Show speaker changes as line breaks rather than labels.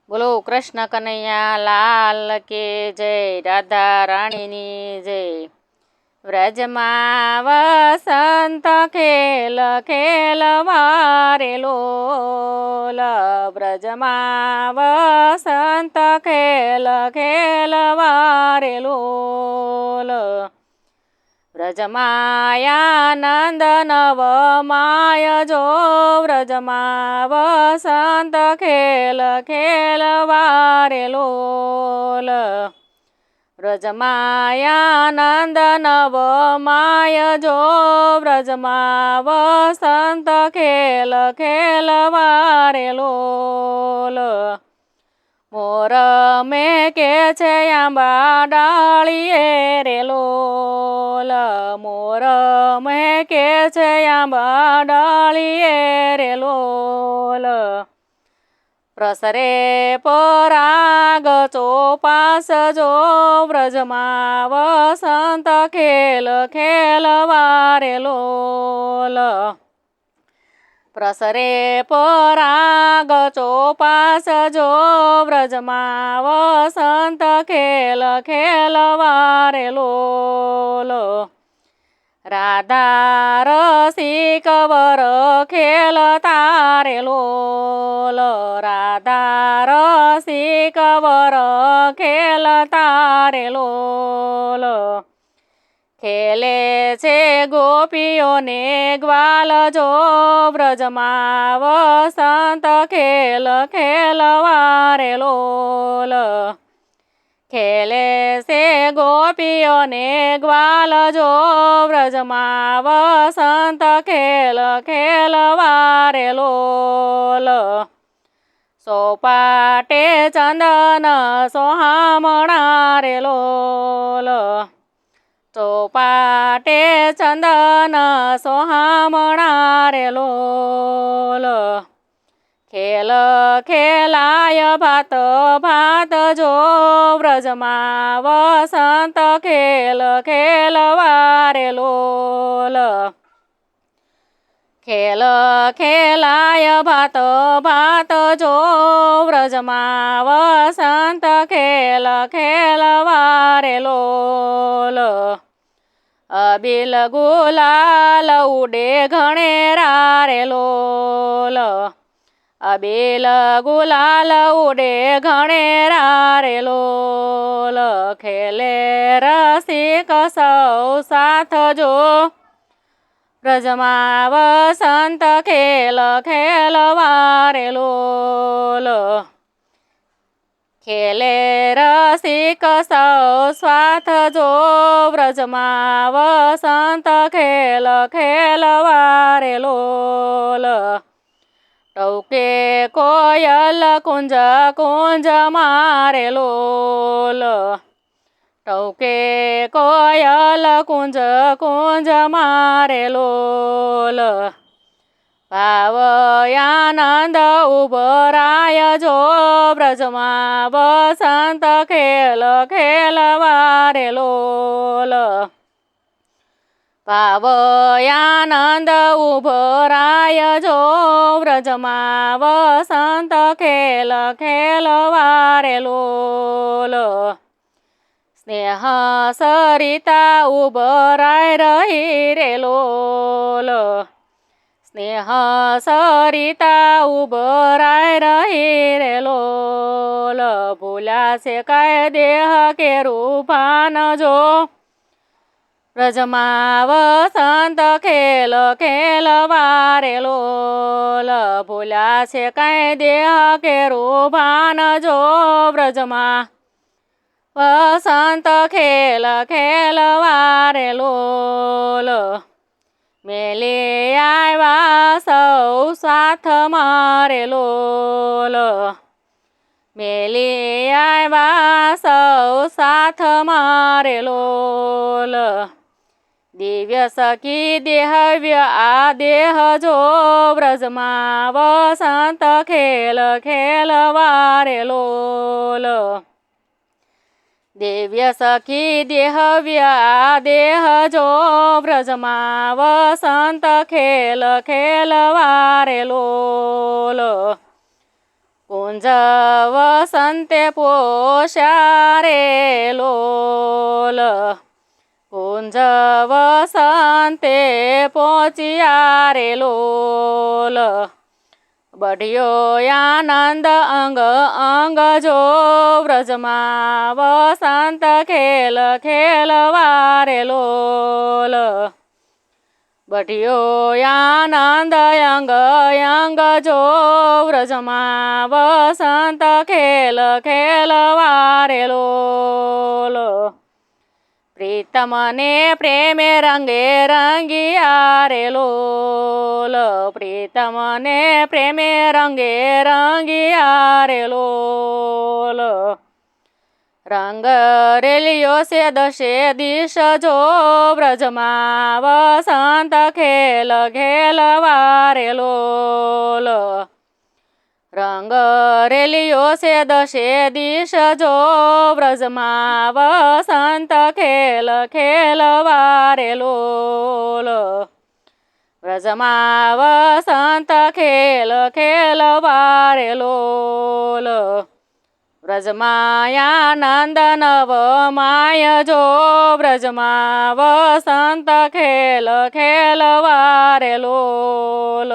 બોલો કૃષ્ણ કનૈયા લાલ કે જય, રાધા રાણીની જય. વ્રજમાં વસંત ખેલ ખેલવારે લોલ, વ્રજમાં વસંત ખેલ ખેલવારે લોલ. વ્રજમાયાનંદ નવ માય જો, વ્રજમાં વસંત ખેલ ખેલવારે લોલ. વ્રજમાયાનંદ નવ માય જો, વ્રજમાં વસંત ખેલ ખેલવારે લોલ. મોર મેકે છે આંબા ડાળીએ રે લોલ, મોર મેકે છે આંબા ડાળીએ રે લોલ. પ્રસરે પરાગ ચોપાસ જો, વ્રજમાં વસંત ખેલ ખેલવારે લોલ. પ્રસરે પરાગ ચોપાસ જો, વ્રજમાં વસંત ખેલ ખેલવારે લોલ. રાધા રસિક વર ખેલતા રે લોલ, રાધા રસિક વર ખેલતા રે લોલ. ખેલે છે ગોપીઓને ગ્વાલ જો, વ્રજમાં વસંત ખેલ ખેલવારે લોલ. ખેલે છે ગોપીઓને ગ્વાલ જો, વ્રજમાં વસંત ખેલ ખેલવારે લોલ. સોપાટે ચંદન સોહામણા રે લોલ, ચોપાટે ચંદન સોહામણા રે લોલ. ખેલ ખેલાય ભાત ભાત જો, વ્રજમાં વસંત ખેલ ખેલવારે લોલ. ખેલ ખેલાય ભાત ભાત જો, વ્રજમાં વસંત ખેલ ખેલવારે લોલ. અબીલ ગુલાલ ઉડે ઘણેરા રે લોલ, અબીલ ગુલાલ ઉડે ઘણેરા રે લોલ. ખેલે રસિક સૌ સાથ જો, વ્રજમાં વસંત ખેલ ખેલવારે લોલ. ખેલે રસિક સૌ સ્વાથ જો, વ્રજમાં વસંત ખેલ ખેલવારે લોલ. ટૌકે કોયલ કુંજ કુંજ મારે લોલ, ટૌકે કોયલ કુંજ કુંજ મારે લોલ. ભાવ આનંદ ઉભરાય જો, વ્રજમાં વસંત ખેલ ખેલવારે લોલ. ભાવ આનંદ ઉભરાય જો, વ્રજમાં વસંત ખેલ ખેલવારે લોલ. સ્નેહ સરિતા ઉભરાય રહી રે લોલ, સ્નેહ સરિતા ઉભરાય રહી રે લોલ. ભૂલ્યા છે કાય દેહ કે રૂપાન જો, વ્રજમાં વસંત ખેલ ખેલવારે લોલ. ભૂલ્યા છે કાંઈ દેહ કે રૂપાન જો, વ્રજમાં વસંત ખેલ ખેલવારે લોલ. મેલે આવ્યા સૌ સાથ મારે લોલ, મેલે આવ્યા સૌ સાથ મારે લોલ. દિવ્ય સખી દેહવ્ય આ દેહ જો, વ્રજમાં વસંત ખેલ ખેલવારે લોલ. દિવ્ય સખી દેહવ્ય આ દેહ જો, વ્રજમાં વસંત ખેલ ખેલવારે લોલ. કુંજ વસંતે પોષ્યા રે લોલ કુંજ વસંતે પહોંચ્યા રે લોલ બઢિયો આનંદ અંગ અંગ જો વ્રજમાં વસંત ખેલ ખેલવા રે લોલ બઢિયો આનંદ અંગ અંગ જો વ્રજમાં વસંત ખેલ ખેલવા રે લોલ પ્રીતમને પ્રેમે રંગે રંગિયા રે લોલ પ્રીતમને પ્રેમે રંગે રંગિયા રે લોલ રંગ રેલિયો છે દશે દિશ જો વ્રજમાં વસંત ખેલ ખેલવા રે લોલ રંગ રેલિયો છે દશે દિશ જો વ્રજમાં વસંત ખેલ ખેલવા રે લોલ વ્રજમાં વસંત ખેલ ખેલવા રે લોલ વ્રજમાં આનંદ નવ માય જો વ્રજમાં વસંત ખેલ ખેલવા રે લોલ